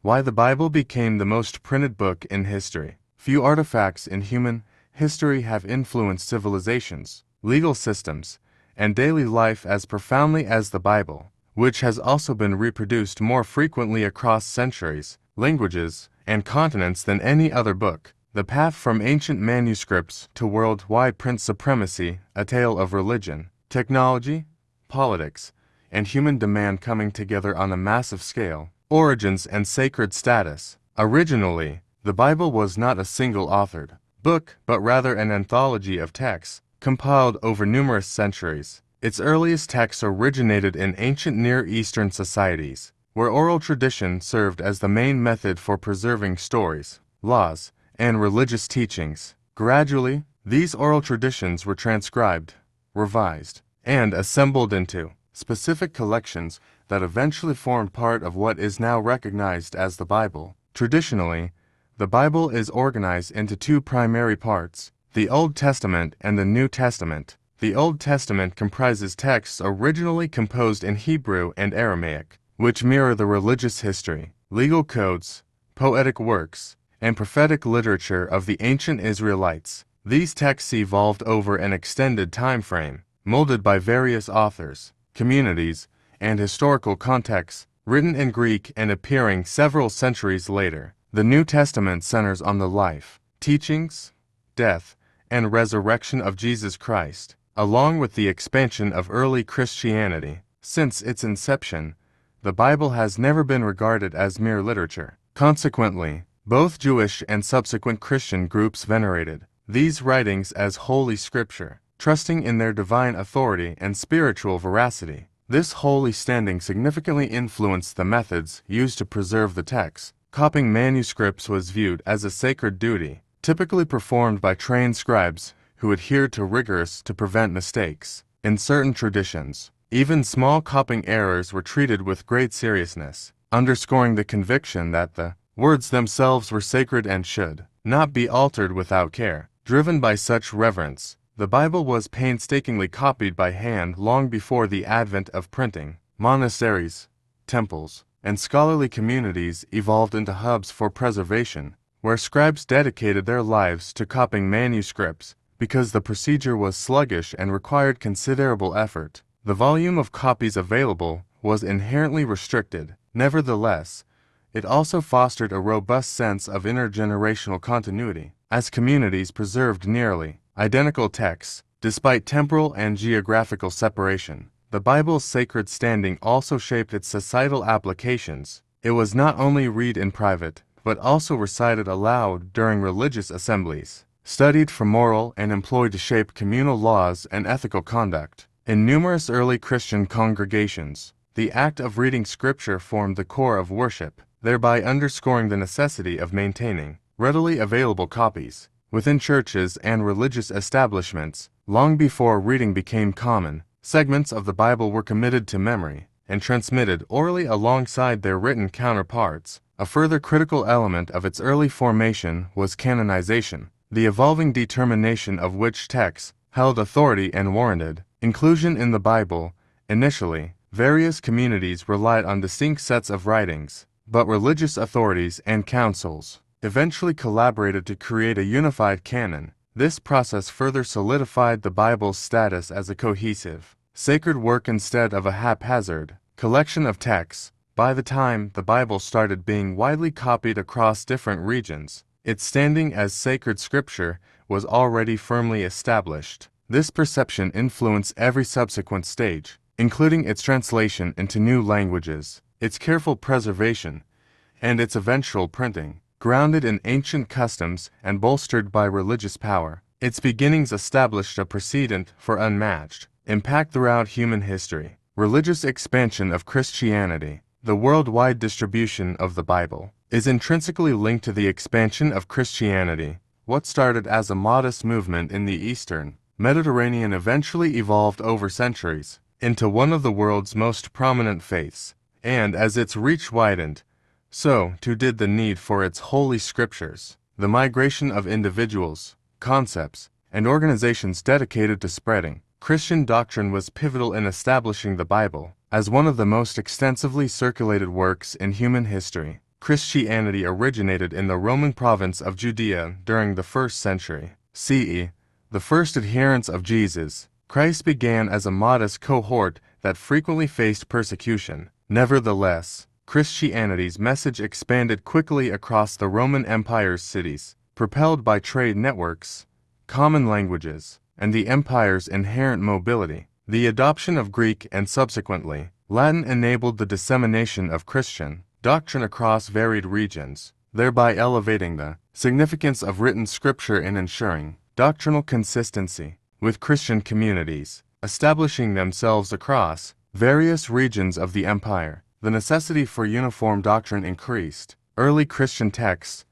Why the Bible became the most printed book in history. Few artifacts in human history have influenced civilizations, legal systems, and daily life as profoundly as the Bible, which has also been reproduced more frequently across centuries, languages, and continents than any other book. The path from ancient manuscripts to worldwide print supremacy, a tale of religion, technology, politics, and human demand coming together on a massive scale. Origins and sacred status. Originally, the Bible was not a single-authored book, but rather an anthology of texts, compiled over numerous centuries. Its earliest texts originated in ancient Near Eastern societies, where oral tradition served as the main method for preserving stories, laws, and religious teachings. Gradually, these oral traditions were transcribed, revised, and assembled into specific collections that eventually formed part of what is now recognized as the Bible. Traditionally, the Bible is organized into two primary parts, the Old Testament and the New Testament. The Old Testament comprises texts originally composed in Hebrew and Aramaic, which mirror the religious history, legal codes, poetic works, and prophetic literature of the ancient Israelites. These texts evolved over an extended time frame, molded by various authors, communities, and historical contexts, written in Greek and appearing several centuries later. The New Testament centers on the life, teachings, death, and resurrection of Jesus Christ, along with the expansion of early Christianity. Since its inception, the Bible has never been regarded as mere literature. Consequently, both Jewish and subsequent Christian groups venerated these writings as holy scripture, trusting in their divine authority and spiritual veracity. This holy standing significantly influenced the methods used to preserve the text. Copying manuscripts was viewed as a sacred duty, typically performed by trained scribes who adhered to rigors to prevent mistakes. In certain traditions, even small copying errors were treated with great seriousness, underscoring the conviction that the words themselves were sacred and should not be altered without care. Driven by such reverence, the Bible was painstakingly copied by hand long before the advent of printing. Monasteries, temples, and scholarly communities evolved into hubs for preservation, where scribes dedicated their lives to copying manuscripts because the procedure was sluggish and required considerable effort. The volume of copies available was inherently restricted. Nevertheless, it also fostered a robust sense of intergenerational continuity, as communities preserved nearly identical texts, despite temporal and geographical separation. The Bible's sacred standing also shaped its societal applications. It was not only read in private, but also recited aloud during religious assemblies, studied for moral and employed to shape communal laws and ethical conduct. In numerous early Christian congregations, the act of reading Scripture formed the core of worship, thereby underscoring the necessity of maintaining readily available copies. Within churches and religious establishments, long before reading became common, segments of the Bible were committed to memory and transmitted orally alongside their written counterparts. A further critical element of its early formation was canonization, the evolving determination of which texts held authority and warranted inclusion in the Bible. Initially, various communities relied on distinct sets of writings, but religious authorities and councils eventually collaborated to create a unified canon. This process further solidified the Bible's status as a cohesive, sacred work instead of a haphazard collection of texts. By the time the Bible started being widely copied across different regions, its standing as sacred scripture was already firmly established. This perception influenced every subsequent stage, including its translation into new languages, its careful preservation, and its eventual printing. Grounded in ancient customs and bolstered by religious power, its beginnings established a precedent for unmatched impact throughout human history. Religious expansion of Christianity. The worldwide distribution of the Bible is intrinsically linked to the expansion of Christianity. What started as a modest movement in the Eastern Mediterranean eventually evolved over centuries into one of the world's most prominent faiths, and as its reach widened, so too did the need for its holy scriptures. The migration of individuals, concepts, and organizations dedicated to spreading Christian doctrine was pivotal in establishing the Bible as one of the most extensively circulated works in human history. Christianity originated in the Roman province of Judea during the 1st century CE. The first adherents of Jesus Christ began as a modest cohort that frequently faced persecution. Nevertheless, Christianity's message expanded quickly across the Roman Empire's cities, propelled by trade networks, common languages, and the empire's inherent mobility. The adoption of Greek and subsequently Latin enabled the dissemination of Christian doctrine across varied regions, thereby elevating the significance of written scripture in ensuring doctrinal consistency with Christian communities, establishing themselves across various regions of the empire. The necessity for uniform doctrine increased. Early Christian texts,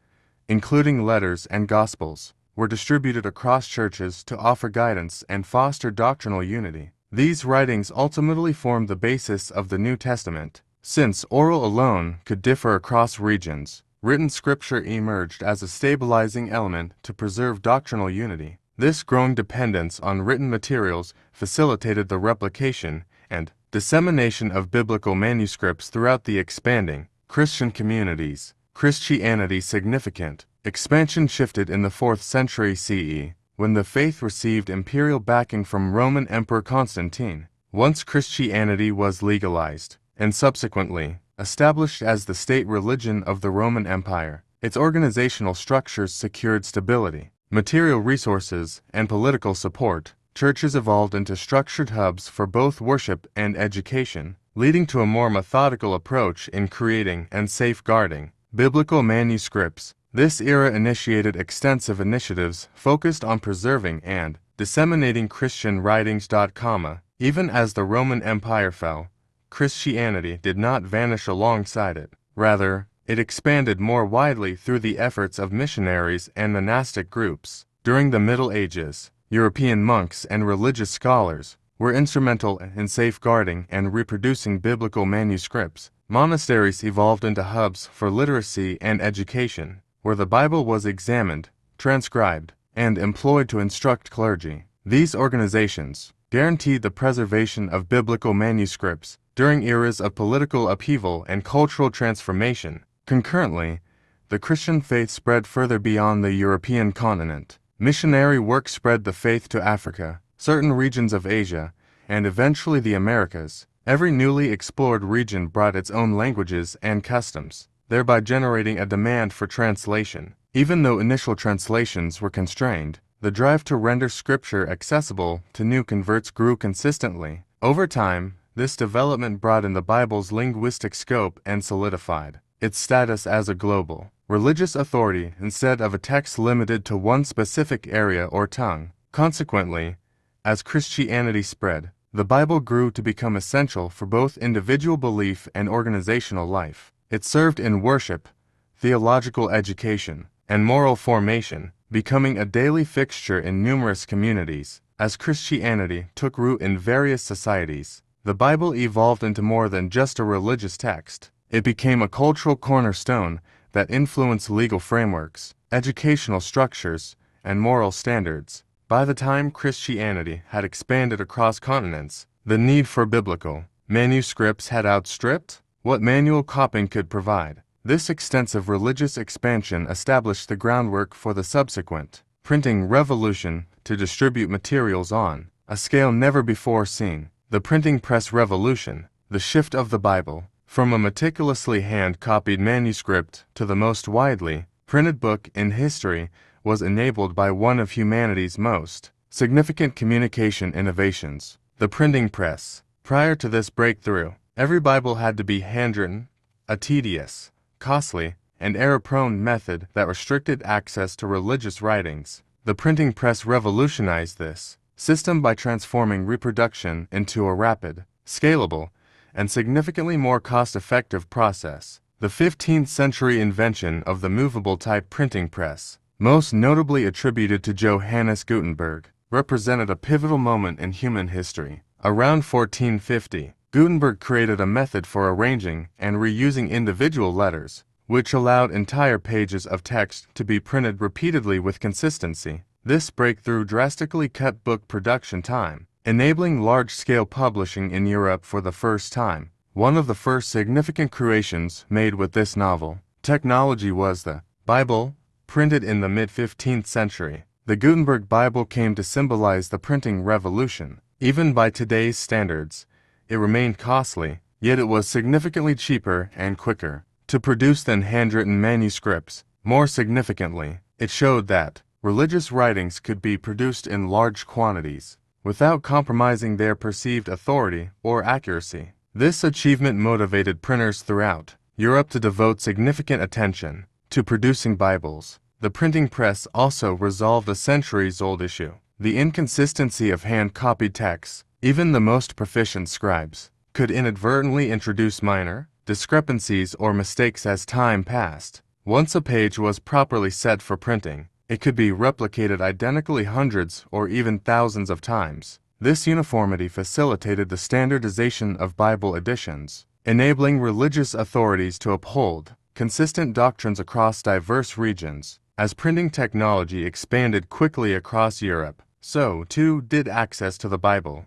including letters and gospels, were distributed across churches to offer guidance and foster doctrinal unity. These writings ultimately formed the basis of the New Testament. Since oral alone could differ across regions, written scripture emerged as a stabilizing element to preserve doctrinal unity. This growing dependence on written materials facilitated the replication and dissemination of biblical manuscripts throughout the expanding Christian communities. Christianity's significant expansion shifted in the 4th century CE, when the faith received imperial backing from Roman Emperor Constantine. Once Christianity was legalized, and subsequently established as the state religion of the Roman Empire, its organizational structures secured stability, material resources, and political support. Churches evolved into structured hubs for both worship and education, leading to a more methodical approach in creating and safeguarding biblical manuscripts. This era initiated extensive initiatives focused on preserving and disseminating Christian writings. Even as the Roman Empire fell, Christianity did not vanish alongside it. Rather, it expanded more widely through the efforts of missionaries and monastic groups. During the Middle Ages, European monks and religious scholars were instrumental in safeguarding and reproducing biblical manuscripts. Monasteries evolved into hubs for literacy and education, where the Bible was examined, transcribed, and employed to instruct clergy. These organizations guaranteed the preservation of biblical manuscripts during eras of political upheaval and cultural transformation. Concurrently, the Christian faith spread further beyond the European continent. Missionary work spread the faith to Africa, certain regions of Asia, and eventually the Americas. Every newly explored region brought its own languages and customs, thereby generating a demand for translation. Even though initial translations were constrained, the drive to render scripture accessible to new converts grew consistently. Over time, this development broadened the Bible's linguistic scope and solidified its status as a global religious authority instead of a text limited to one specific area or tongue. Consequently, as Christianity spread, the Bible grew to become essential for both individual belief and organizational life. It served in worship, theological education, and moral formation, becoming a daily fixture in numerous communities. As Christianity took root in various societies, the Bible evolved into more than just a religious text. It became a cultural cornerstone that influenced legal frameworks, educational structures, and moral standards. By the time Christianity had expanded across continents, the need for biblical manuscripts had outstripped what manual copying could provide. This extensive religious expansion established the groundwork for the subsequent printing revolution to distribute materials on a scale never before seen. The printing press revolution, the shift of the Bible from a meticulously hand-copied manuscript to the most widely printed book in history, was enabled by one of humanity's most significant communication innovations, the printing press. Prior to this breakthrough, every Bible had to be handwritten, a tedious, costly, and error-prone method that restricted access to religious writings. The printing press revolutionized this system by transforming reproduction into a rapid, scalable, and significantly more cost-effective process. The 15th century invention of the movable type printing press, most notably attributed to Johannes Gutenberg, represented a pivotal moment in human history. Around 1450, Gutenberg created a method for arranging and reusing individual letters, which allowed entire pages of text to be printed repeatedly with consistency. This breakthrough drastically cut book production time, enabling large-scale publishing in Europe for the first time. One of the first significant creations made with this novel technology was the Bible, printed in the mid-15th century. The Gutenberg Bible came to symbolize the printing revolution. Even by today's standards, it remained costly, yet it was significantly cheaper and quicker to produce than handwritten manuscripts. More significantly, it showed that religious writings could be produced in large quantities without compromising their perceived authority or accuracy. This achievement motivated printers throughout Europe to devote significant attention to producing Bibles. The printing press also resolved a centuries-old issue: the inconsistency of hand-copied texts. Even the most proficient scribes could inadvertently introduce minor discrepancies or mistakes as time passed. Once a page was properly set for printing, it could be replicated identically hundreds or even thousands of times. This uniformity facilitated the standardization of Bible editions, enabling religious authorities to uphold consistent doctrines across diverse regions. As printing technology expanded quickly across Europe, so too did access to the Bible.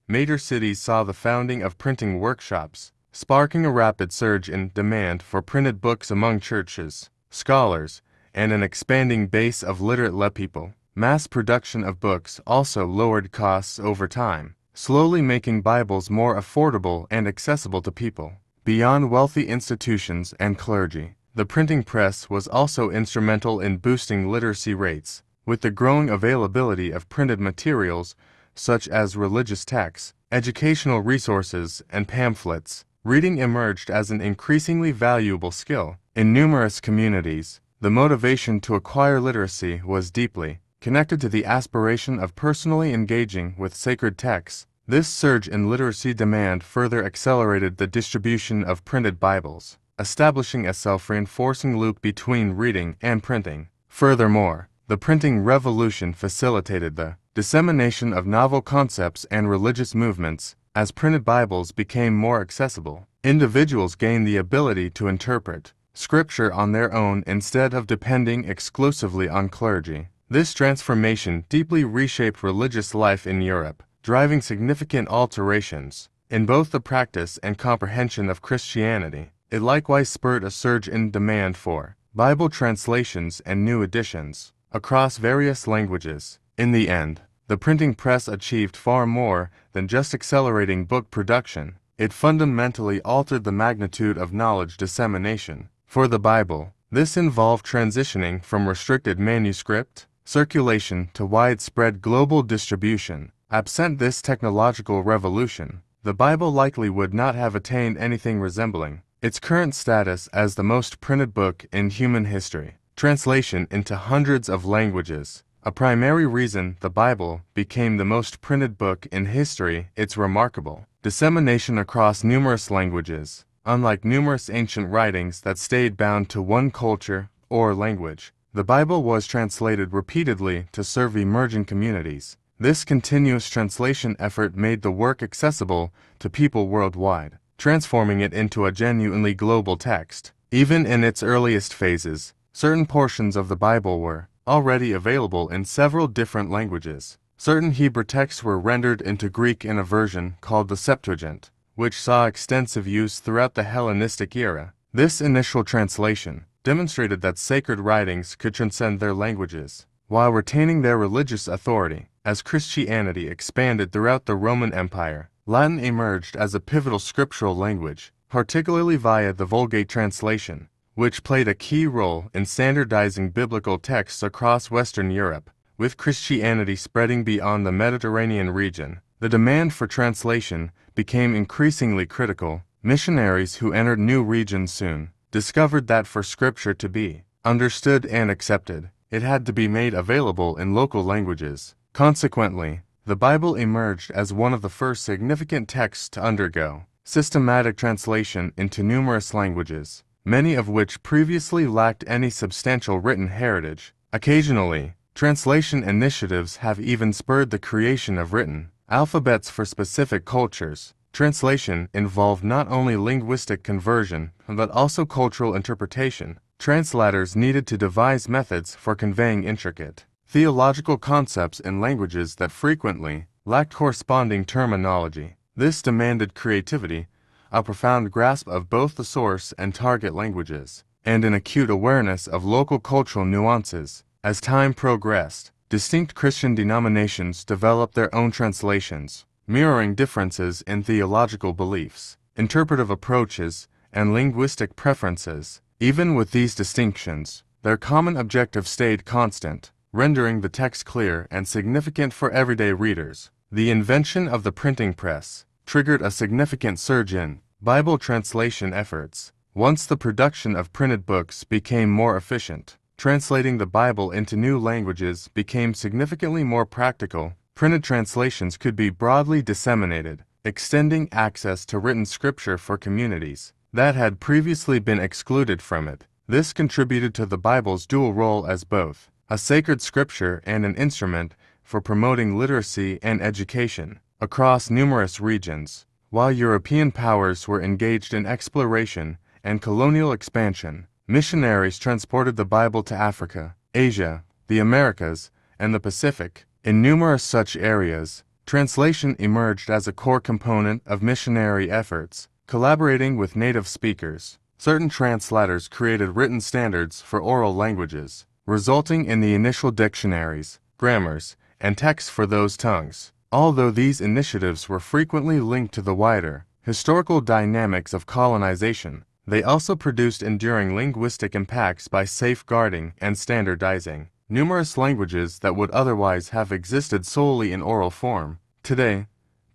Major cities saw the founding of printing workshops, sparking a rapid surge in demand for printed books among churches, scholars, and an expanding base of literate laypeople. Mass production of books also lowered costs over time, slowly making Bibles more affordable and accessible to people. Beyond wealthy institutions and clergy, the printing press was also instrumental in boosting literacy rates. With the growing availability of printed materials such as religious texts, educational resources, and pamphlets, reading emerged as an increasingly valuable skill. In numerous communities, the motivation to acquire literacy was deeply connected to the aspiration of personally engaging with sacred texts. This surge in literacy demand further accelerated the distribution of printed Bibles, establishing a self-reinforcing loop between reading and printing. Furthermore, the printing revolution facilitated the dissemination of novel concepts and religious movements. As printed Bibles became more accessible, individuals gained the ability to interpret Scripture on their own instead of depending exclusively on clergy. This transformation deeply reshaped religious life in Europe, driving significant alterations in both the practice and comprehension of Christianity. It likewise spurred a surge in demand for Bible translations and new editions across various languages. In the end, the printing press achieved far more than just accelerating book production. It fundamentally altered the magnitude of knowledge dissemination. For the Bible, this involved transitioning from restricted manuscript circulation to widespread global distribution. Absent this technological revolution, the Bible likely would not have attained anything resembling its current status as the most printed book in human history. Translation into hundreds of languages. A primary reason the Bible became the most printed book in history, its remarkable dissemination across numerous languages. Unlike numerous ancient writings that stayed bound to one culture or language, the Bible was translated repeatedly to serve emerging communities. This continuous translation effort made the work accessible to people worldwide, transforming it into a genuinely global text. Even in its earliest phases, certain portions of the Bible were already available in several different languages. Certain Hebrew texts were rendered into Greek in a version called the Septuagint, which saw extensive use throughout the Hellenistic era. This initial translation demonstrated that sacred writings could transcend their languages while retaining their religious authority. As Christianity expanded throughout the Roman Empire, Latin emerged as a pivotal scriptural language, particularly via the Vulgate translation, which played a key role in standardizing biblical texts across Western Europe. With Christianity spreading beyond the Mediterranean region, the demand for translation became increasingly critical. Missionaries who entered new regions soon discovered that for Scripture to be understood and accepted, it had to be made available in local languages. Consequently, the Bible emerged as one of the first significant texts to undergo systematic translation into numerous languages, many of which previously lacked any substantial written heritage. Occasionally, translation initiatives have even spurred the creation of written alphabets for specific cultures. Translation involved not only linguistic conversion, but also cultural interpretation. Translators needed to devise methods for conveying intricate theological concepts in languages that frequently lacked corresponding terminology. This demanded creativity, a profound grasp of both the source and target languages, and an acute awareness of local cultural nuances. As time progressed, distinct Christian denominations developed their own translations, mirroring differences in theological beliefs, interpretive approaches, and linguistic preferences. Even with these distinctions, their common objective stayed constant, rendering the text clear and significant for everyday readers. The invention of the printing press triggered a significant surge in Bible translation efforts. Once the production of printed books became more efficient, translating the Bible into new languages became significantly more practical. Printed translations could be broadly disseminated, extending access to written scripture for communities that had previously been excluded from it. This contributed to the Bible's dual role as both a sacred scripture and an instrument for promoting literacy and education across numerous regions. While European powers were engaged in exploration and colonial expansion, missionaries transported the Bible to Africa, Asia, the Americas, and the Pacific. In numerous such areas, translation emerged as a core component of missionary efforts. Collaborating with native speakers, certain translators created written standards for oral languages, resulting in the initial dictionaries, grammars, and texts for those tongues. Although these initiatives were frequently linked to the wider, historical dynamics of colonization, they also produced enduring linguistic impacts by safeguarding and standardizing numerous languages that would otherwise have existed solely in oral form. Today,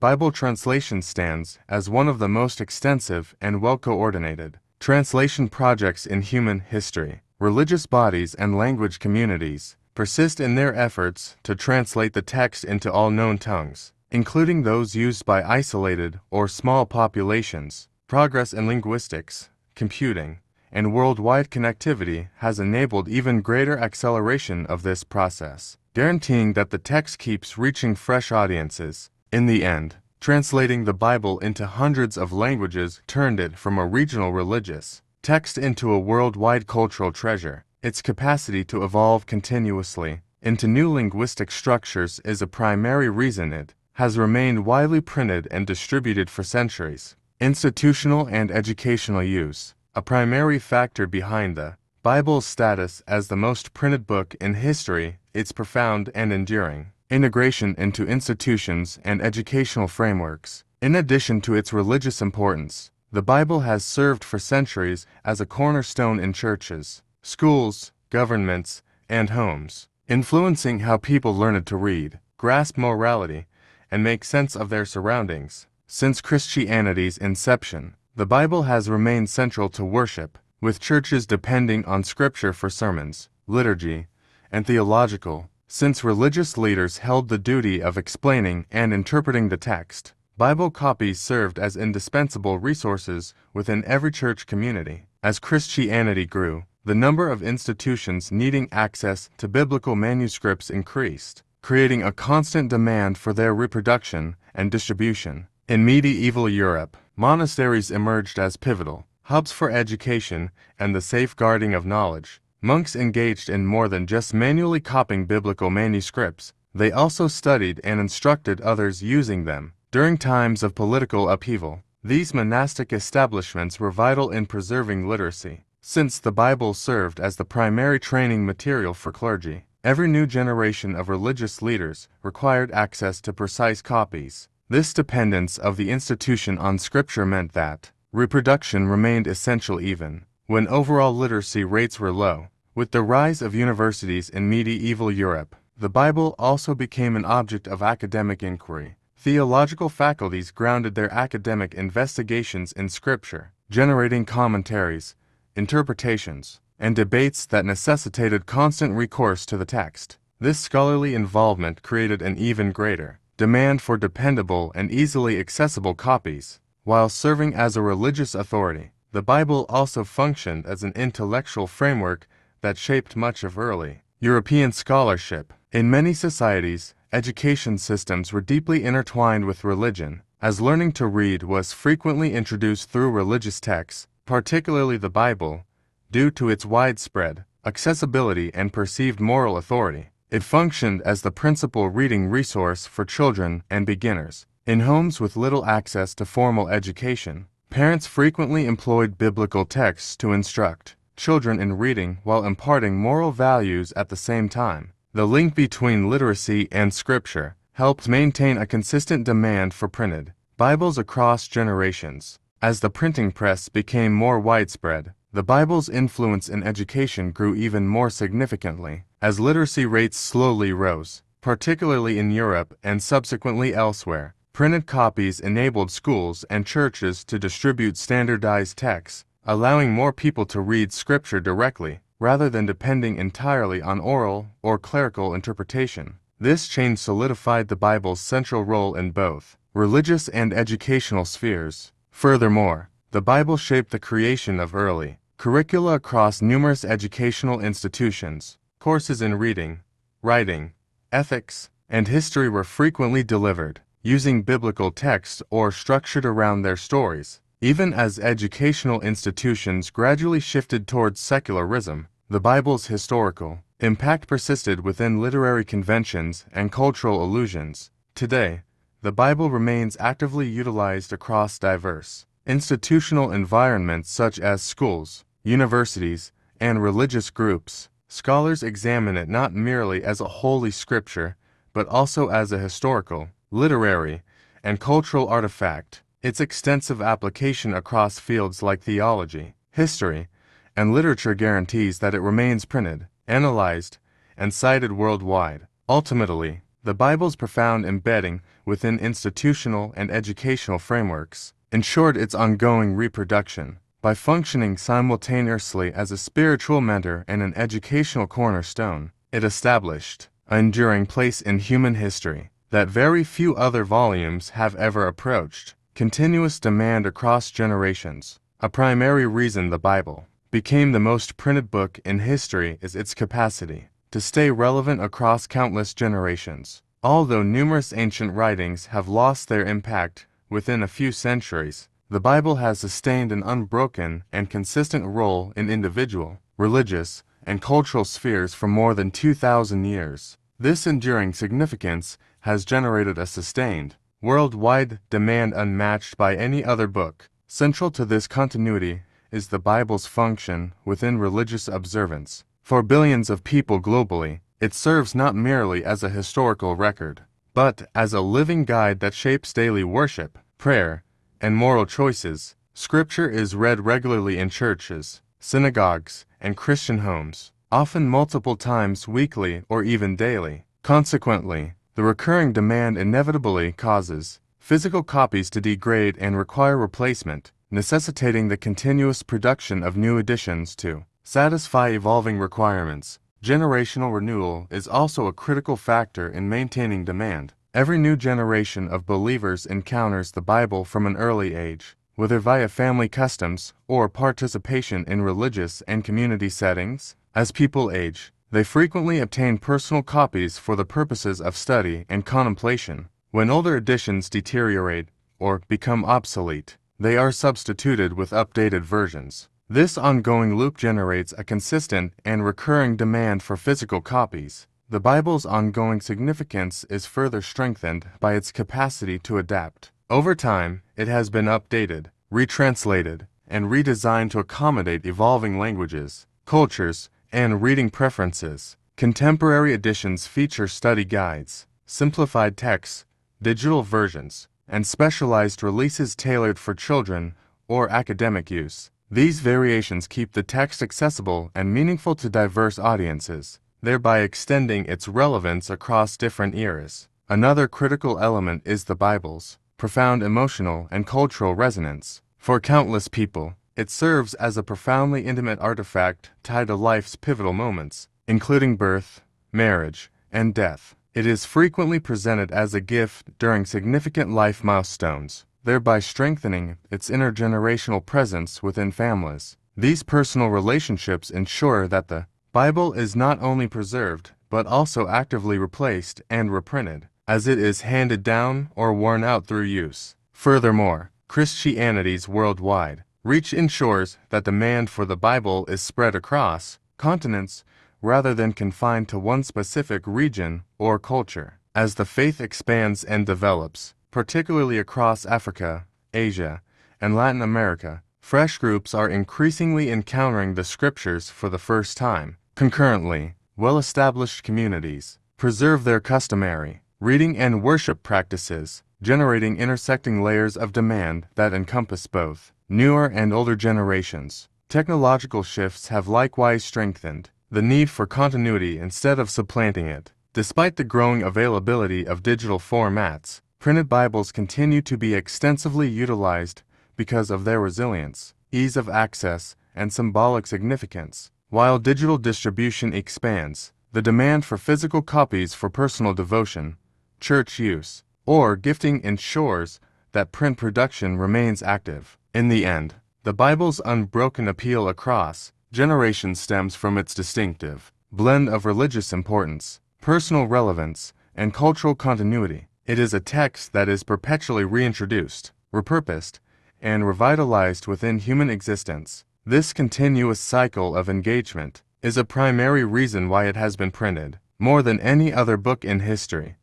Bible translation stands as one of the most extensive and well-coordinated translation projects in human history. Religious bodies and language communities persist in their efforts to translate the text into all known tongues, including those used by isolated or small populations. Progress in linguistics, computing, and worldwide connectivity has enabled even greater acceleration of this process, guaranteeing that the text keeps reaching fresh audiences. In the end, translating the Bible into hundreds of languages turned it from a regional religious text into a worldwide cultural treasure. Its capacity to evolve continuously into new linguistic structures is a primary reason it has remained widely printed and distributed for centuries. Institutional and educational use. A primary factor behind the Bible's status as the most printed book in history, its profound and enduring integration into institutions and educational frameworks. In addition to its religious importance, the Bible has served for centuries as a cornerstone in churches, schools, governments, and homes, influencing how people learned to read, grasp morality, and make sense of their surroundings. Since Christianity's inception, the Bible has remained central to worship, with churches depending on Scripture for sermons, liturgy, and theological. Since religious leaders held the duty of explaining and interpreting the text, Bible copies served as indispensable resources within every church community. As Christianity grew, the number of institutions needing access to biblical manuscripts increased, creating a constant demand for their reproduction and distribution. In medieval Europe, monasteries emerged as pivotal hubs for education and the safeguarding of knowledge. Monks engaged in more than just manually copying biblical manuscripts. They also studied and instructed others using them. During times of political upheaval, these monastic establishments were vital in preserving literacy. Since the Bible served as the primary training material for clergy, every new generation of religious leaders required access to precise copies. This dependence of the institution on Scripture meant that reproduction remained essential even when overall literacy rates were low. With the rise of universities in medieval Europe, the Bible also became an object of academic inquiry. Theological faculties grounded their academic investigations in Scripture, generating commentaries, interpretations, and debates that necessitated constant recourse to the text. This scholarly involvement created an even greater demand for dependable and easily accessible copies. While serving as a religious authority, the Bible also functioned as an intellectual framework that shaped much of early European scholarship. In many societies, education systems were deeply intertwined with religion, as learning to read was frequently introduced through religious texts, particularly the Bible, due to its widespread accessibility and perceived moral authority. It functioned as the principal reading resource for children and beginners. In homes with little access to formal education, parents frequently employed biblical texts to instruct children in reading while imparting moral values at the same time. The link between literacy and scripture helped maintain a consistent demand for printed Bibles across generations. As the printing press became more widespread, the Bible's influence in education grew even more significantly. As literacy rates slowly rose, particularly in Europe and subsequently elsewhere, printed copies enabled schools and churches to distribute standardized texts, allowing more people to read Scripture directly, rather than depending entirely on oral or clerical interpretation. This change solidified the Bible's central role in both religious and educational spheres. Furthermore, the Bible shaped the creation of early curricula across numerous educational institutions. Courses in reading, writing, ethics, and history were frequently delivered, using biblical texts or structured around their stories. Even as educational institutions gradually shifted towards secularism, the Bible's historical impact persisted within literary conventions and cultural allusions. Today, the Bible remains actively utilized across diverse institutional environments such as schools, universities, and religious groups. Scholars examine it not merely as a holy scripture, but also as a historical, literary, and cultural artifact. Its extensive application across fields like theology, history, and literature guarantees that it remains printed, analyzed, and cited worldwide. Ultimately, the Bible's profound embedding within institutional and educational frameworks ensured its ongoing reproduction. By functioning simultaneously as a spiritual mentor and an educational cornerstone, it established an enduring place in human history that very few other volumes have ever approached. Continuous demand across generations. A primary reason the Bible became the most printed book in history is its capacity to stay relevant across countless generations. Although numerous ancient writings have lost their impact within a few centuries, the Bible has sustained an unbroken and consistent role in individual, religious, and cultural spheres for more than 2,000 years. This enduring significance has generated a sustained, worldwide demand unmatched by any other book. Central to this continuity is the Bible's function within religious observance. For billions of people globally, it serves not merely as a historical record, but as a living guide that shapes daily worship, prayer, and moral choices. Scripture is read regularly in churches, synagogues, and Christian homes, often multiple times weekly or even daily. Consequently, the recurring demand inevitably causes physical copies to degrade and require replacement, necessitating the continuous production of new editions to satisfy evolving requirements. Generational renewal is also a critical factor in maintaining demand. Every new generation of believers encounters the Bible from an early age, whether via family customs or participation in religious and community settings. As people age, they frequently obtain personal copies for the purposes of study and contemplation. When older editions deteriorate or become obsolete, they are substituted with updated versions. This ongoing loop generates a consistent and recurring demand for physical copies. The Bible's ongoing significance is further strengthened by its capacity to adapt. Over time, it has been updated, retranslated, and redesigned to accommodate evolving languages, cultures, and reading preferences. Contemporary editions feature study guides, simplified texts, digital versions, and specialized releases tailored for children or academic use. These variations keep the text accessible and meaningful to diverse audiences, thereby extending its relevance across different eras. Another critical element is the Bible's profound emotional and cultural resonance. For countless people, it serves as a profoundly intimate artifact tied to life's pivotal moments, including birth, marriage, and death. It is frequently presented as a gift during significant life milestones, thereby strengthening its intergenerational presence within families. These personal relationships ensure that the Bible is not only preserved, but also actively replaced and reprinted, as it is handed down or worn out through use. Furthermore, Christianity's worldwide reach ensures that demand for the Bible is spread across continents rather than confined to one specific region or culture. As the faith expands and develops, particularly across Africa, Asia, and Latin America, fresh groups are increasingly encountering the scriptures for the first time. Concurrently, well-established communities preserve their customary reading and worship practices, generating intersecting layers of demand that encompass both newer and older generations. Technological shifts have likewise strengthened the need for continuity instead of supplanting it. Despite the growing availability of digital formats, printed Bibles continue to be extensively utilized because of their resilience, ease of access, and symbolic significance. While digital distribution expands, the demand for physical copies for personal devotion, church use, or gifting ensures that print production remains active. In the end, the Bible's unbroken appeal across generations stems from its distinctive blend of religious importance, personal relevance, and cultural continuity. It is a text that is perpetually reintroduced, repurposed, and revitalized within human existence. This continuous cycle of engagement is a primary reason why it has been printed more than any other book in history.